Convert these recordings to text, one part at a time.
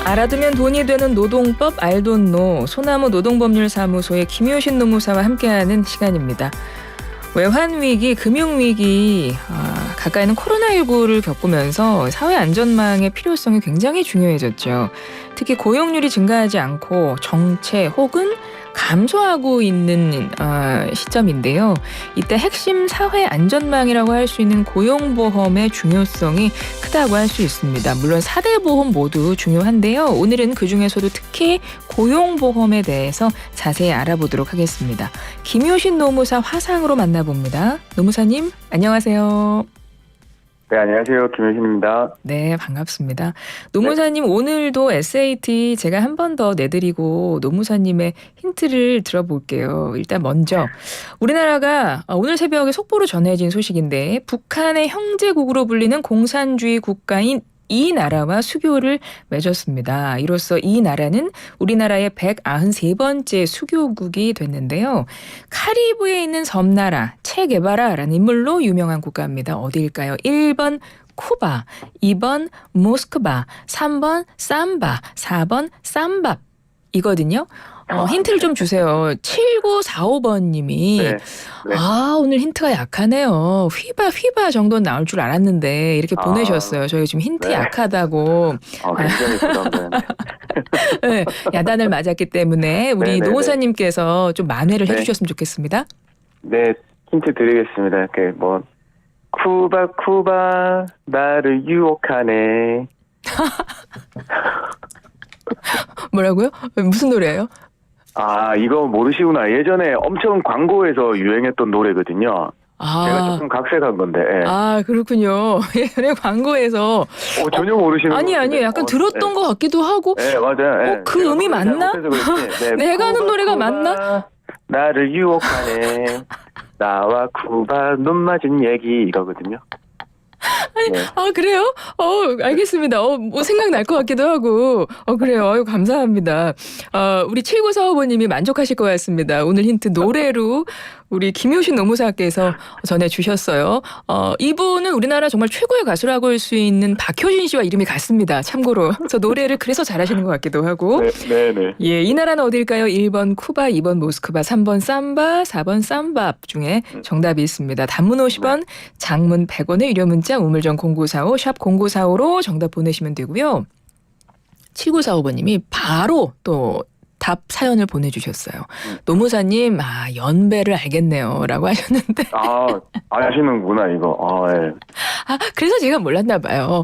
알아두면 돈이 되는 노동법 알돈노 소나무 노동법률사무소의 김효신 노무사와 함께하는 시간입니다. 외환위기, 금융위기, 가까이는 코로나19를 겪으면서 사회안전망의 필요성이 굉장히 중요해졌죠. 특히 고용률이 증가하지 않고 정체 혹은 감소하고 있는 시점인데요. 이때 핵심 사회안전망이라고 할 수 있는 고용보험의 중요성이 크다고 할 수 있습니다. 물론 4대 보험 모두 중요한데요. 오늘은 그중에서도 특히 고용보험에 대해서 자세히 알아보도록 하겠습니다. 김효신 노무사 화상으로 만나봅니다. 노무사님 안녕하세요. 네, 안녕하세요. 김효신입니다. 네, 반갑습니다. 노무사님 오늘도 SAT 제가 한 번 더 내드리고 노무사님의 힌트를 들어볼게요. 일단 먼저 우리나라가 오늘 새벽에 속보로 전해진 소식인데 북한의 형제국으로 불리는 공산주의 국가인 이 나라와 수교를 맺었습니다. 이로써 이 나라는 우리나라의 193번째 수교국이 됐는데요. 카리브에 있는 섬나라 체게바라라는 인물로 유명한 국가입니다. 어디일까요? 1번 쿠바, 2번 모스크바, 3번 삼바, 4번 쌈밥 이거든요. 힌트를 좀 주세요. 7945번님이 네. 오늘 힌트가 약하네요. 휘바 정도는 나올 줄 알았는데 이렇게 보내셨어요. 저희 지금 힌트 네. 약하다고. 굉장히 부담되네. 네, 야단을 맞았기 때문에 우리 네네네. 노무사님께서 좀 만회를 네. 해주셨으면 좋겠습니다. 네, 힌트 드리겠습니다. 이렇게 쿠바 나를 유혹하네. 뭐라고요? 무슨 노래예요? 이거 모르시구나. 예전에 엄청 광고에서 유행했던 노래거든요. 제가 조금 각색한 건데. 예. 그렇군요. 예전에 광고에서 전혀 모르시는 아니요. 약간 들었던 것 같기도 하고. 네, 맞아요. 그 음이 맞나? 내가 하는 노래가 맞나? 나를 유혹하네. 나와 쿠바 눈 맞은 얘기 이거거든요. 네. 그래요? 알겠습니다. 뭐 생각날 것 같기도 하고. 그래요. 감사합니다. 우리 7945번님이 만족하실 것 같습니다. 오늘 힌트 노래로 우리 김효신 노무사께서 전해주셨어요. 이분은 우리나라 정말 최고의 가수라고 할 수 있는 박효신 씨와 이름이 같습니다. 참고로. 저 노래를 그래서 잘하시는 것 같기도 하고. 네. 예, 이 나라는 어딜까요? 1번 쿠바, 2번 모스크바, 3번 삼바, 4번 쌈밥 중에 정답이 있습니다. 단문 50원, 장문 100원의 유료 문자 우물정 0945, 샵 0945로 정답 보내시면 되고요. 7945번님이 바로 또 답 사연을 보내주셨어요. 노무사님, 연배를 알겠네요. 라고 하셨는데. 아시는구나, 이거. 예. 그래서 제가 몰랐나 봐요.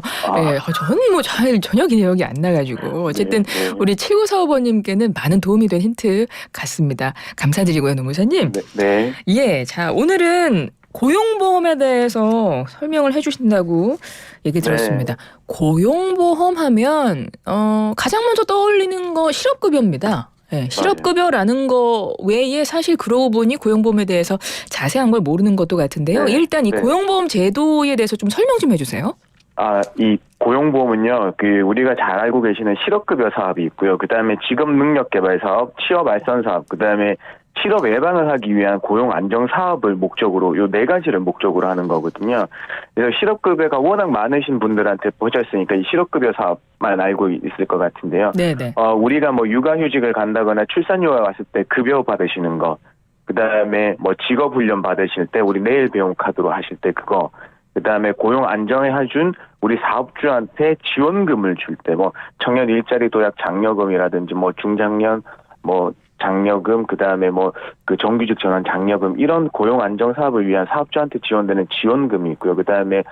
저는 전혀 기억이 안 나가지고. 어쨌든 네. 우리 7945번님께는 많은 도움이 된 힌트 같습니다. 감사드리고요, 노무사님. 네. 예, 자, 오늘은 고용보험에 대해서 설명을 해주신다고 얘기 들었습니다. 고용보험 하면 가장 먼저 떠올리는 거 실업급여입니다. 네, 실업급여라는 거 외에 사실 그러고 보니 고용보험에 대해서 자세한 걸 모르는 것도 같은데요. 네. 일단 이 고용보험 제도에 대해서 좀 설명 좀 해주세요. 이 고용보험은요, 우리가 잘 알고 계시는 실업급여 사업이 있고요. 그 다음에 직업능력개발 사업, 취업알선 사업, 그 다음에 실업 예방을 하기 위한 고용 안정 사업을 목적으로 요 네 가지를 목적으로 하는 거거든요. 그래서 실업급여가 워낙 많으신 분들한테 보셨으니까 이 실업급여 사업만 알고 있을 것 같은데요. 네네. 우리가 육아휴직을 간다거나 출산휴가 갔을 때 급여 받으시는 거, 그 다음에 직업훈련 받으실 때 우리 내일 배움 카드로 하실 때 그거, 그 다음에 고용 안정에 해준 우리 사업주한테 지원금을 줄 때 청년 일자리 도약 장려금이라든지 중장년 장려금, 그 다음에 정규직 전환 장려금, 이런 고용 안정 사업을 위한 사업주한테 지원되는 지원금이 있고요. 그 다음에,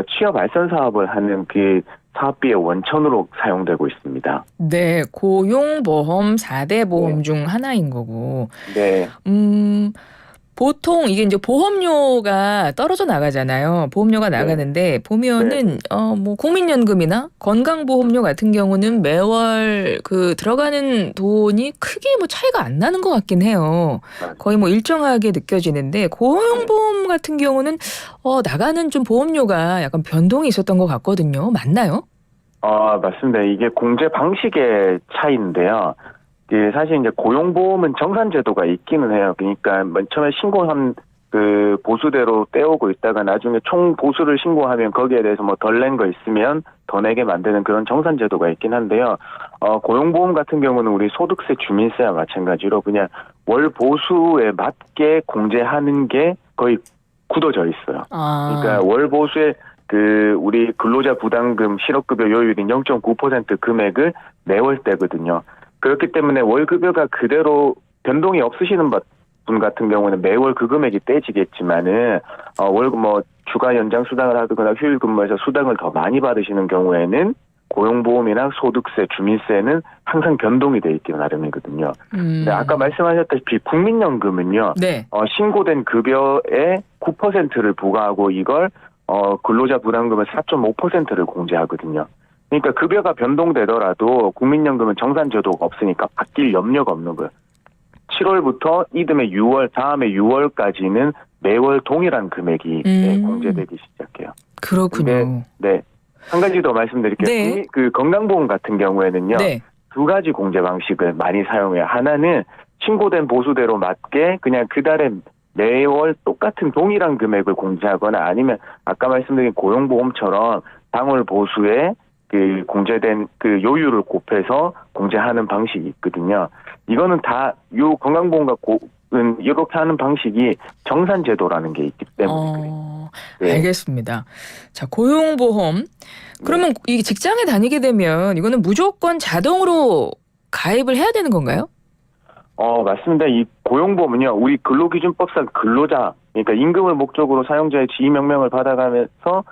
취업 알선 사업을 하는 그 사업비의 원천으로 사용되고 있습니다. 네, 고용보험 4대 보험 중 하나인 거고. 네. 보통 이게 이제 보험료가 떨어져 나가잖아요. 보험료가 나가는데 보면은 국민연금이나 건강보험료 같은 경우는 매월 들어가는 돈이 크게 차이가 안 나는 것 같긴 해요. 거의 일정하게 느껴지는데 고용보험 같은 경우는 나가는 좀 보험료가 약간 변동이 있었던 것 같거든요. 맞나요? 맞습니다. 이게 공제 방식의 차이인데요. 사실 이제 고용보험은 정산제도가 있기는 해요. 그러니까 맨 처음에 신고한 그 보수대로 떼오고 있다가 나중에 총 보수를 신고하면 거기에 대해서 뭐 덜 낸 거 있으면 더 내게 만드는 그런 정산 제도가 있긴 한데요. 고용보험 같은 경우는 우리 소득세, 주민세와 마찬가지로 그냥 월 보수에 맞게 공제하는 게 거의 굳어져 있어요. 그러니까 월 보수에 그 우리 근로자 부담금 실업급여 요율인 0.9% 금액을 매월 떼거든요. 그렇기 때문에 월급여가 그대로 변동이 없으시는 분 같은 경우는 매월 그 금액이 떼지겠지만은 월급 뭐 주간 연장 수당을 하거나 휴일 근무에서 수당을 더 많이 받으시는 경우에는 고용보험이나 소득세, 주민세는 항상 변동이 돼 있기 나름이거든요. 근데 아까 말씀하셨다시피 국민연금은요. 네. 신고된 급여의 9%를 부과하고 이걸 근로자 부담금은 4.5%를 공제하거든요. 그러니까 급여가 변동되더라도 국민연금은 정산제도가 없으니까 바뀔 염려가 없는 거예요. 7월부터 이듬해 6월, 다음에 6월까지는 매월 동일한 금액이 공제되기 시작해요. 그렇군요. 근데, 네. 한 가지 더 말씀드릴게요. 네. 그 건강보험 같은 경우에는요. 네. 두 가지 공제 방식을 많이 사용해요. 하나는 신고된 보수대로 맞게 그냥 그달에 매월 똑같은 동일한 금액을 공제하거나 아니면 아까 말씀드린 고용보험처럼 당월 보수에 그 공제된 그 요율을 곱해서 공제하는 방식이 있거든요. 이거는 다 요 건강보험과 이렇게 하는 방식이 정산제도라는 게 있기 때문에 그래요. 네. 알겠습니다. 자, 고용보험. 그러면 이 직장에 다니게 되면 이거는 무조건 자동으로 가입을 해야 되는 건가요? 맞습니다. 이 고용보험은요, 우리 근로기준법상 근로자, 그러니까 임금을 목적으로 사용자의 지위명령을 받아가면서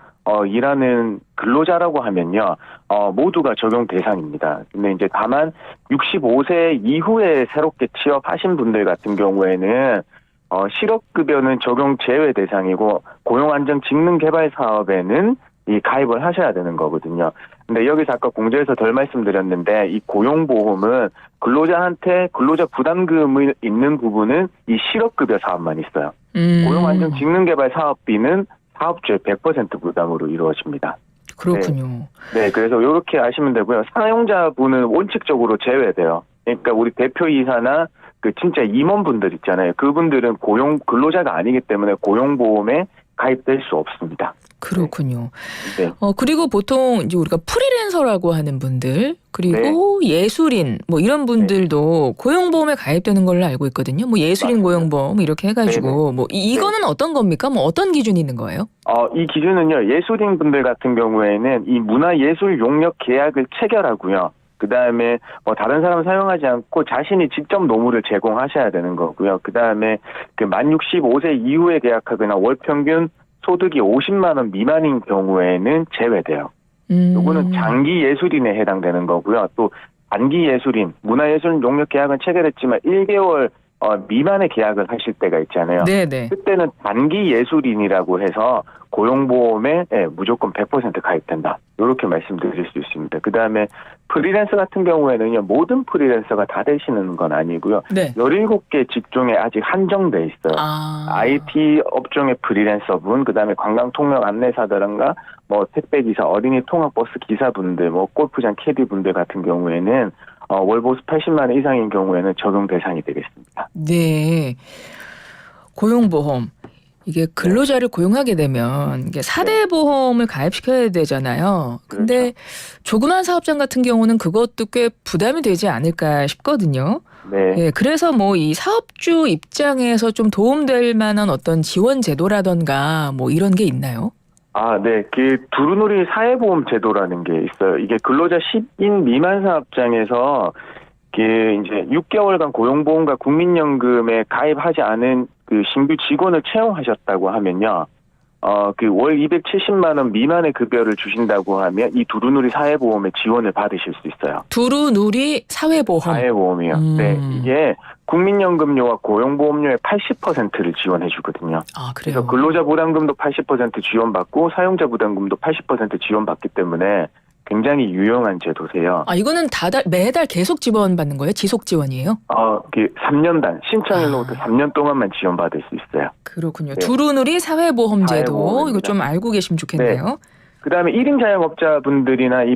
일하는 근로자라고 하면요, 모두가 적용 대상입니다. 근데 이제 다만 65세 이후에 새롭게 취업하신 분들 같은 경우에는 실업급여는 적용 제외 대상이고 고용안정직능개발 사업에는 이 가입을 하셔야 되는 거거든요. 근데 여기서 아까 공제에서 덜 말씀드렸는데 이 고용보험은 근로자한테 근로자 부담금이 있는 부분은 이 실업급여 사업만 있어요. 고용안정직능개발 사업비는 사업주의 100% 부담으로 이루어집니다. 그렇군요. 네, 그래서 이렇게 아시면 되고요. 사용자분은 원칙적으로 제외돼요. 그러니까 우리 대표이사나 그 진짜 임원분들 있잖아요. 그분들은 근로자가 아니기 때문에 고용보험에 가입될 수 없습니다. 그렇군요. 네. 그리고 보통 이제 우리가 프리랜서라고 하는 분들 그리고 예술인 뭐 이런 분들도 고용보험에 가입되는 걸로 알고 있거든요. 뭐 예술인 맞습니다. 고용보험 이렇게 해가지고 뭐 이거는 어떤 겁니까? 뭐 어떤 기준이 있는 거예요? 이 기준은요. 예술인 분들 같은 경우에는 이 문화예술 용역 계약을 체결하고요. 그 다음에 뭐 다른 사람 사용하지 않고 자신이 직접 노무를 제공하셔야 되는 거고요. 그 다음에 그 만 65세 이후에 계약하거나 월 평균 소득이 50만 원 미만인 경우에는 제외돼요. 요거는 장기 예술인에 해당되는 거고요. 또 단기 예술인, 문화예술 용역 계약은 체결했지만 1개월 미만의 계약을 하실 때가 있잖아요. 네네. 그때는 단기 예술인이라고 해서 고용보험에 무조건 100% 가입된다. 이렇게 말씀드릴 수 있습니다. 그다음에 프리랜서 같은 경우에는요. 모든 프리랜서가 다 되시는 건 아니고요. 네. 17개 직종에 아직 한정돼 있어요. IT 업종의 프리랜서분, 그다음에 관광통역 안내사들인가 뭐 택배기사, 어린이 통학버스 기사분들, 뭐 골프장 캐디분들 같은 경우에는 월보수 80만 원 이상인 경우에는 적용 대상이 되겠습니다. 네. 고용보험. 이게 근로자를 고용하게 되면 이게 4대 보험을 가입시켜야 되잖아요. 근데 그렇죠. 조그만 사업장 같은 경우는 그것도 꽤 부담이 되지 않을까 싶거든요. 네. 예, 그래서 뭐 이 사업주 입장에서 좀 도움될 만한 어떤 지원 제도라던가 뭐 이런 게 있나요? 네. 그 두루누리 사회보험 제도라는 게 있어요. 이게 근로자 10인 미만 사업장에서 이제 6개월간 고용보험과 국민연금에 가입하지 않은 그 신규 직원을 채용하셨다고 하면요. 그 월 270만 원 미만의 급여를 주신다고 하면 이 두루누리 사회보험에 지원을 받으실 수 있어요. 두루누리 사회보험. 사회보험이요. 네. 이게 국민연금료와 고용보험료의 80%를 지원해 주거든요. 그래요? 그래서 근로자 부담금도 80% 지원받고 사용자 부담금도 80% 지원받기 때문에 굉장히 유용한 제도세요. 이거는 매달 계속 지원받는 거예요? 지속 지원이에요? 3년단 신청일로부터 3년 동안만 지원받을 수 있어요. 그렇군요. 네. 두루누리 사회보험제도 사회보험입니다. 이거 좀 알고 계시면 좋겠네요. 네. 그다음에 1인 자영업자분들이나 이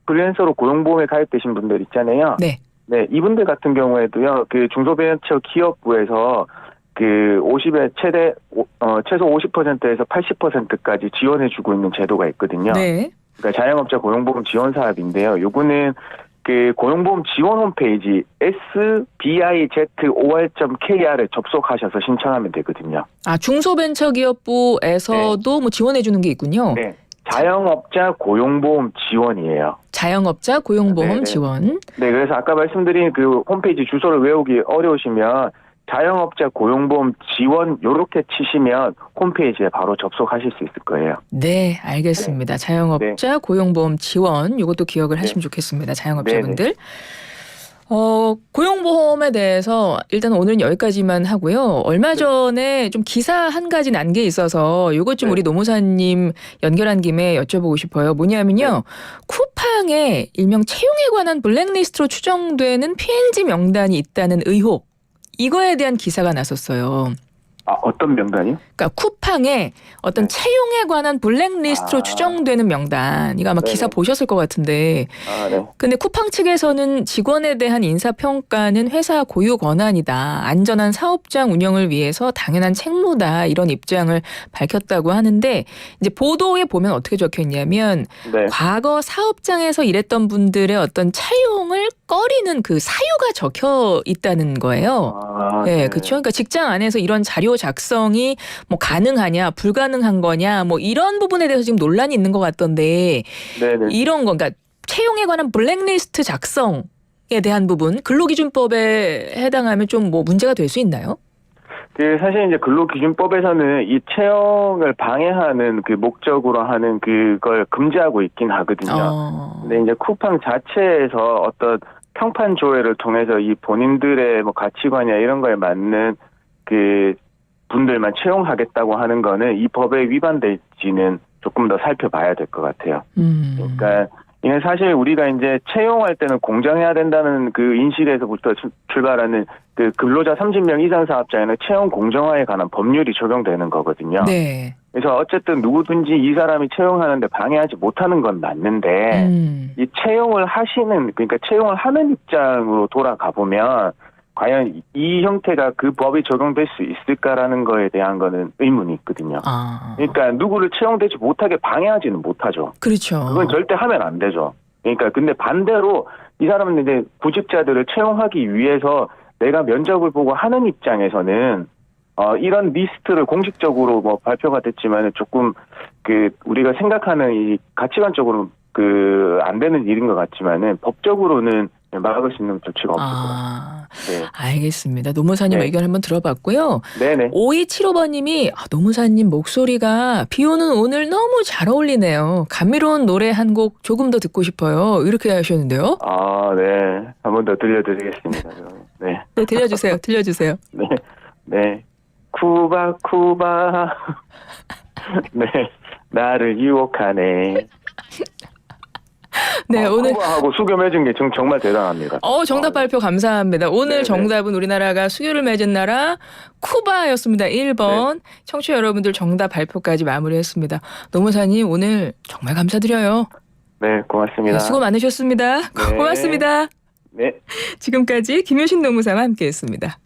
프리랜서로 고용보험에 가입되신 분들 있잖아요. 네. 네, 이분들 같은 경우에도요. 그 중소벤처기업부에서 그 50에 최소 50%에서 80%까지 지원해주고 있는 제도가 있거든요. 네. 그러니까 자영업자 고용보험 지원 사업인데요. 요거는 그 고용보험 지원 홈페이지 sbizor.kr에 접속하셔서 신청하면 되거든요. 아, 중소벤처기업부에서도 뭐 지원해 주는 게 있군요. 네. 자영업자 고용보험 지원이에요. 자영업자 고용보험 네네. 지원. 네, 그래서 아까 말씀드린 그 홈페이지 주소를 외우기 어려우시면 자영업자 고용보험 지원 요렇게 치시면 홈페이지에 바로 접속하실 수 있을 거예요. 네, 알겠습니다. 자영업자 고용보험 지원 이것도 기억을 하시면 좋겠습니다. 자영업자분들. 고용보험에 대해서 일단 오늘은 여기까지만 하고요. 얼마 전에 좀 기사 한 가지 난 게 있어서 이것 좀 네. 우리 노무사님 연결한 김에 여쭤보고 싶어요. 뭐냐면요. 쿠팡에 일명 채용에 관한 블랙리스트로 추정되는 PNG 명단이 있다는 의혹. 이거에 대한 기사가 났었어요. 아, 어떤 명단이요? 그러니까 쿠팡에 어떤 채용에 관한 블랙리스트로 추정되는 명단. 이거 아마 기사 네네. 보셨을 것 같은데. 아, 네. 근데 쿠팡 측에서는 직원에 대한 인사평가는 회사 고유 권한이다. 안전한 사업장 운영을 위해서 당연한 책무다. 이런 입장을 밝혔다고 하는데 이제 보도에 보면 어떻게 적혀 있냐면 네. 과거 사업장에서 일했던 분들의 어떤 차용을 꺼리는 그 사유가 적혀 있다는 거예요. 아, 네, 그렇죠. 그러니까 직장 안에서 이런 자료 작성이 뭐 가능하냐, 불가능한 거냐, 뭐 이런 부분에 대해서 지금 논란이 있는 것 같던데 네네. 이런 거, 그러니까 채용에 관한 블랙리스트 작성에 대한 부분 근로기준법에 해당하면 좀 뭐 문제가 될 수 있나요? 그 사실 이제 근로기준법에서는 이 채용을 방해하는 그 목적으로 하는 그걸 금지하고 있긴 하거든요. 근데 이제 쿠팡 자체에서 어떤 평판 조회를 통해서 이 본인들의 뭐 가치관이나 이런 거에 맞는 그 분들만 채용하겠다고 하는 거는 이 법에 위반될지는 조금 더 살펴봐야 될 것 같아요. 그러니까 이게 사실 우리가 이제 채용할 때는 공정해야 된다는 그 인식에서부터 출발하는 그 근로자 30명 이상 사업장에는 채용 공정화에 관한 법률이 적용되는 거거든요. 네. 그래서 어쨌든 누구든지 이 사람이 채용하는데 방해하지 못하는 건 맞는데 이 채용을 하시는 그러니까 채용을 하는 입장으로 돌아가 보면 과연 이 형태가 그 법이 적용될 수 있을까라는 거에 대한 거는 의문이 있거든요. 그러니까 누구를 채용되지 못하게 방해하지는 못하죠. 그렇죠. 그건 절대 하면 안 되죠. 그러니까 근데 반대로 이 사람은 이제 구직자들을 채용하기 위해서 내가 면접을 보고 하는 입장에서는 이런 리스트를 공식적으로 뭐 발표가 됐지만 조금 그 우리가 생각하는 이 가치관적으로 그 안 되는 일인 것 같지만은 법적으로는 막을 수 있는 조치가 없을 것 같습니다. 네. 알겠습니다. 노무사님 네. 의견 한번 들어봤고요. 네네. 5275번님이 노무사님 목소리가 비 오는 오늘 너무 잘 어울리네요. 감미로운 노래 한 곡 조금 더 듣고 싶어요. 이렇게 하셨는데요. 아, 네. 한 번 더 들려드리겠습니다. 네. 네, 들려주세요. 들려주세요. 네. 네. 쿠바. 네. 나를 유혹하네. 네, 오늘 쿠바하고 수교 맺은 게 정말 대단합니다. 정답 발표 감사합니다. 오늘 네네. 정답은 우리나라가 수교를 맺은 나라 쿠바였습니다. 1번. 청취자 여러분들 정답 발표까지 마무리했습니다. 노무사님 오늘 정말 감사드려요. 네, 고맙습니다. 네, 수고 많으셨습니다. 네. 고맙습니다. 네. 지금까지 김효신 노무사와 함께했습니다.